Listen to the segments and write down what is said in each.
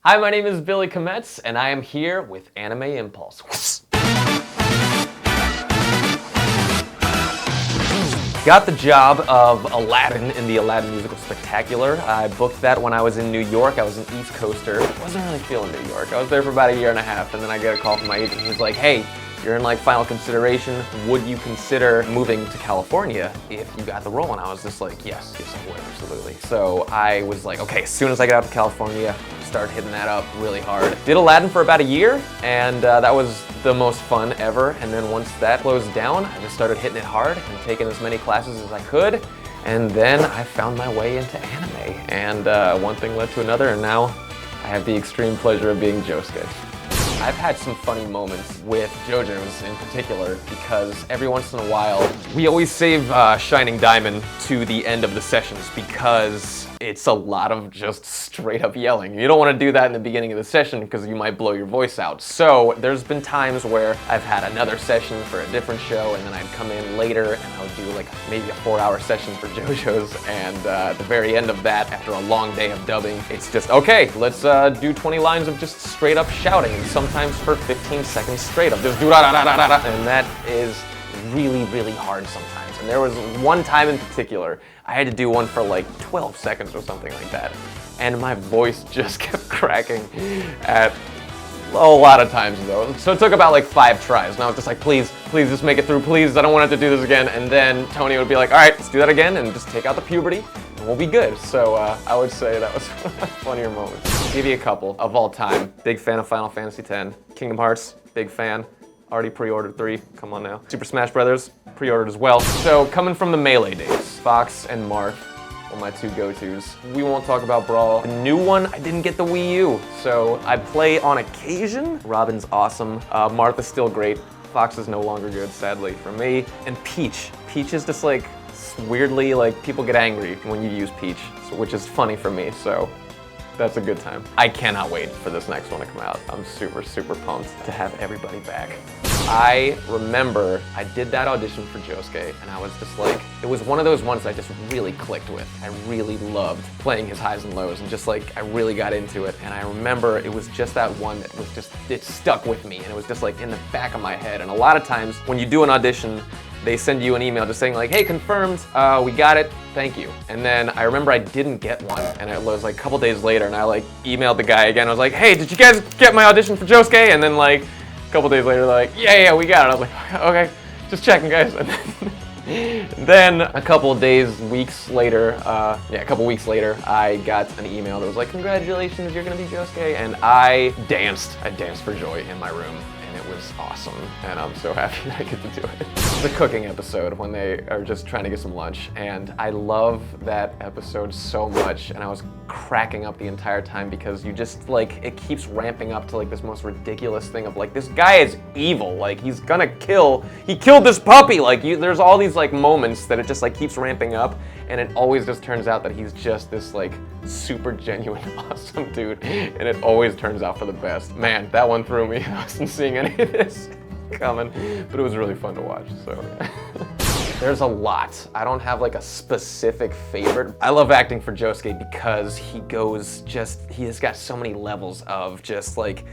Hi, my name is Billy Kametz, and I am here with Anime Impulse. Got the job of Aladdin in the Aladdin Musical Spectacular. I booked that when I was in New York. I was an East Coaster. Wasn't really feeling New York. I was there for about a year and a half, and then I get a call from my agent. He's like, hey, you're in like final consideration. Would you consider moving to California if you got the role? And I was just like, yes, I would, absolutely. So I was like, okay, as soon as I get out to California, start hitting that up really hard. Did Aladdin for about a year, and that was the most fun ever. And then once that closed down, I just started hitting it hard and taking as many classes as I could. And then I found my way into anime, and one thing led to another, and now I have the extreme pleasure of being Josuke. I've had some funny moments with JoJo's in particular because every once in a while, we always save Shining Diamond to the end of the sessions because it's a lot of just straight up yelling. You don't want to do that in the beginning of the session because you might blow your voice out. So there's been times where I've had another session for a different show, and then I'd come in later and I would do like maybe a 4-hour session for JoJo's, and at the very end of that, after a long day of dubbing, it's just, okay, let's do 20 lines of just straight up shouting, and sometimes for 15 seconds straight up, just do da da da da da, and that is really, really hard sometimes. And there was one time in particular, I had to do one for like 12 seconds or something like that, and my voice just kept cracking at a lot of times though. So it took about like 5 tries, and I was just like, please just make it through, please, I don't want to have to do this again. And then Tony would be like, all right, let's do that again, and just take out the puberty, and we'll be good. So I would say that was one of my funnier moments. I'll give you a couple of all time. Big fan of Final Fantasy X. Kingdom Hearts, big fan. Already pre-ordered 3, come on now. Super Smash Brothers, pre-ordered as well. So coming from the Melee days, Fox and Marth were my 2 go-tos. We won't talk about Brawl. The new one, I didn't get the Wii U, so I play on occasion. Robin's awesome, Marth is still great. Fox is no longer good, sadly, for me. And Peach. Peach is just like, weirdly, like, people get angry when you use Peach, which is funny for me, so that's a good time. I cannot wait for this next one to come out. I'm super, super pumped to have everybody back. I remember I did that audition for Josuke, and I was just like, it was one of those ones I just really clicked with. I really loved playing his highs and lows, and just like, I really got into it. And I remember it was just that one that was just, it stuck with me, and it was just like in the back of my head. And a lot of times when you do an audition, they send you an email just saying like, hey, confirmed, we got it, thank you. And then I remember I didn't get one, and it was like a couple days later, and I like emailed the guy again. I was like, hey, did you guys get my audition for Josuke? And then like a couple days later, they're like, yeah, we got it. I was like, okay, just checking, guys. And then a couple days, weeks later, a couple weeks later, I got an email that was like, congratulations, you're gonna be Josuke. And I danced for joy in my room. It was awesome, and I'm so happy that I get to do it. The cooking episode when they are just trying to get some lunch, and I love that episode so much, and I was cracking up the entire time because you just like, it keeps ramping up to like this most ridiculous thing of like, this guy is evil, like he's gonna he killed this puppy, like there's all these like moments that it just like keeps ramping up, and it always just turns out that he's just this like super genuine, awesome dude, and it always turns out for the best. Man, that one threw me. I wasn't seeing any of this coming, but it was really fun to watch, so yeah. There's a lot. I don't have like a specific favorite. I love acting for Josuke because he has got so many levels of just like,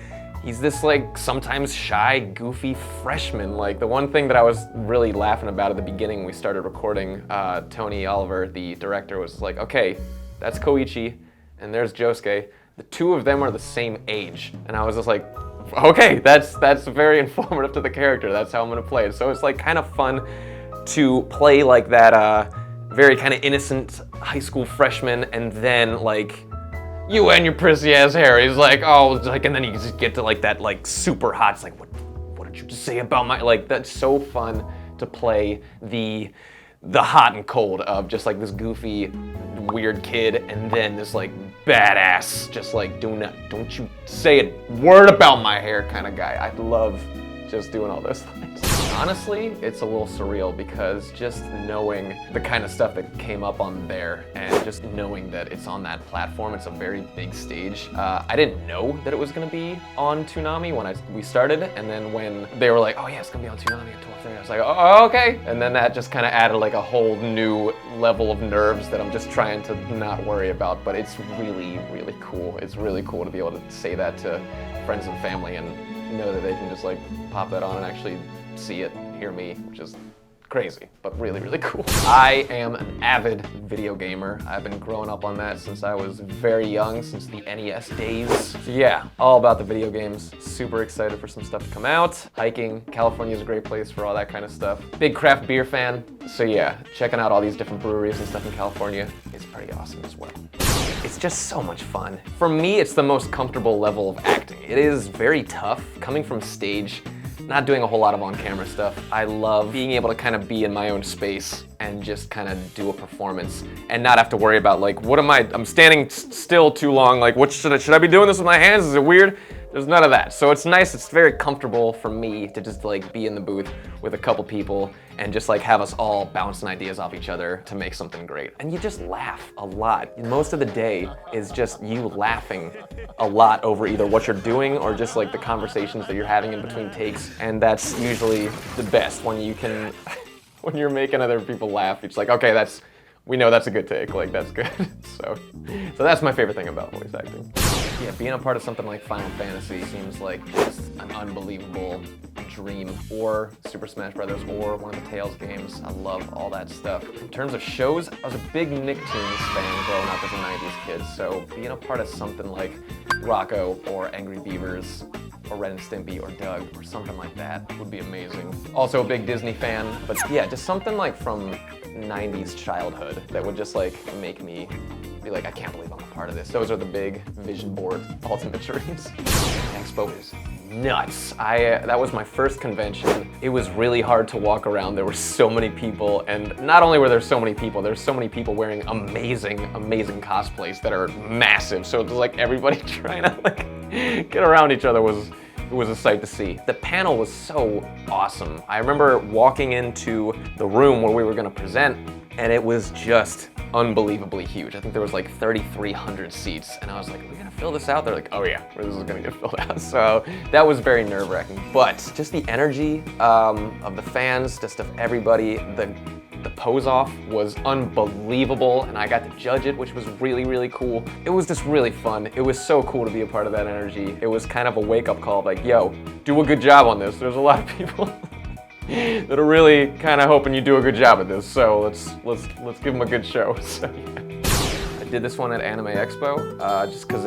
he's this like sometimes shy, goofy freshman. Like the one thing that I was really laughing about at the beginning when we started recording, Tony Oliver, the director, was like, okay, that's Koichi, and there's Josuke. The 2 of them are the same age. And I was just like, okay, that's very informative to the character. That's how I'm gonna play it. So it's like kind of fun to play like that very kind of innocent high school freshman, and then like, you and your prissy ass hair. He's like, oh, like, and then you just get to like that like super hot, it's like, what did you just say about my, like, that's so fun to play the hot and cold of just like this goofy, weird kid, and then this like badass, just like don't you say a word about my hair kind of guy. I love just doing all those things. Honestly, it's a little surreal because just knowing the kind of stuff that came up on there and just knowing that it's on that platform, it's a very big stage. I didn't know that it was gonna be on Toonami when we started, and then when they were like, oh yeah, it's gonna be on Toonami at 12:30, I was like, oh, okay. And then that just kind of added like a whole new level of nerves that I'm just trying to not worry about, but it's really, really cool. It's really cool to be able to say that to friends and family and know that they can just like pop that on and actually see it, hear me, which is crazy, but really, really cool. I am an avid video gamer. I've been growing up on that since I was very young, since the NES days. So yeah, all about the video games. Super excited for some stuff to come out. Hiking, California is a great place for all that kind of stuff. Big craft beer fan. So yeah, checking out all these different breweries and stuff in California is pretty awesome as well. It's just so much fun. For me, it's the most comfortable level of acting. It is very tough coming from stage, not doing a whole lot of on-camera stuff. I love being able to kind of be in my own space and just kind of do a performance and not have to worry about like, what am I'm standing still too long, like what should I be doing this with my hands? Is it weird? There's none of that. So it's nice, it's very comfortable for me to just like be in the booth with a couple people and just like have us all bouncing ideas off each other to make something great. And you just laugh a lot. Most of the day is just you laughing a lot over either what you're doing or just like the conversations that you're having in between takes. And that's usually the best when you can, when you're making other people laugh. It's like, okay, we know that's a good take, like that's good. So that's my favorite thing about voice acting. Yeah, being a part of something like Final Fantasy seems like just an unbelievable dream, or Super Smash Brothers, or one of the Tales games. I love all that stuff. In terms of shows, I was a big NICKTOONS fan growing up as a 90s kid, so being a part of something like Rocco or Angry Beavers or Ren and Stimpy or Doug or something like that would be amazing. Also a big Disney fan, but yeah, just something like from 90s childhood that would just like make me be like, I can't believe I'm a part of this. Those are the big vision board ultimate dreams. Expo is nuts. That was my first convention. It was really hard to walk around. There were so many people, and not only were there so many people, there's so many people wearing amazing, amazing cosplays that are massive. So it was like everybody trying to like get around each other was a sight to see. The panel was so awesome. I remember walking into the room where we were gonna present, and it was just unbelievably huge. I think there was like 3,300 seats, and I was like, are we gonna fill this out? They're like, oh yeah, this is gonna get filled out. So that was very nerve-wracking. But just the energy of the fans, just of everybody, the pose-off was unbelievable, and I got to judge it, which was really, really cool. It was just really fun. It was so cool to be a part of that energy. It was kind of a wake-up call, like, yo, do a good job on this. There's a lot of people that are really kind of hoping you do a good job at this, so let's give them a good show. So, yeah. I did this one at Anime Expo, just because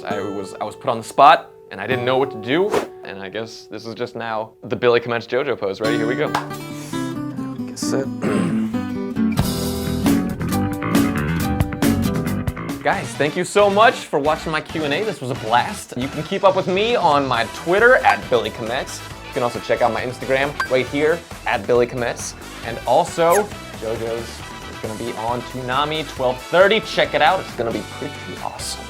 I was put on the spot, and I didn't know what to do, and I guess this is just now the Billy Kametz JoJo pose. Ready? Here we go. Guess it. Guys, thank you so much for watching my Q&A. This was a blast. You can keep up with me on my Twitter @Billy Kametz. You can also check out my Instagram right here @Billy Kametz. And also, JoJo's is gonna be on Toonami 12:30. Check it out, it's gonna be pretty awesome.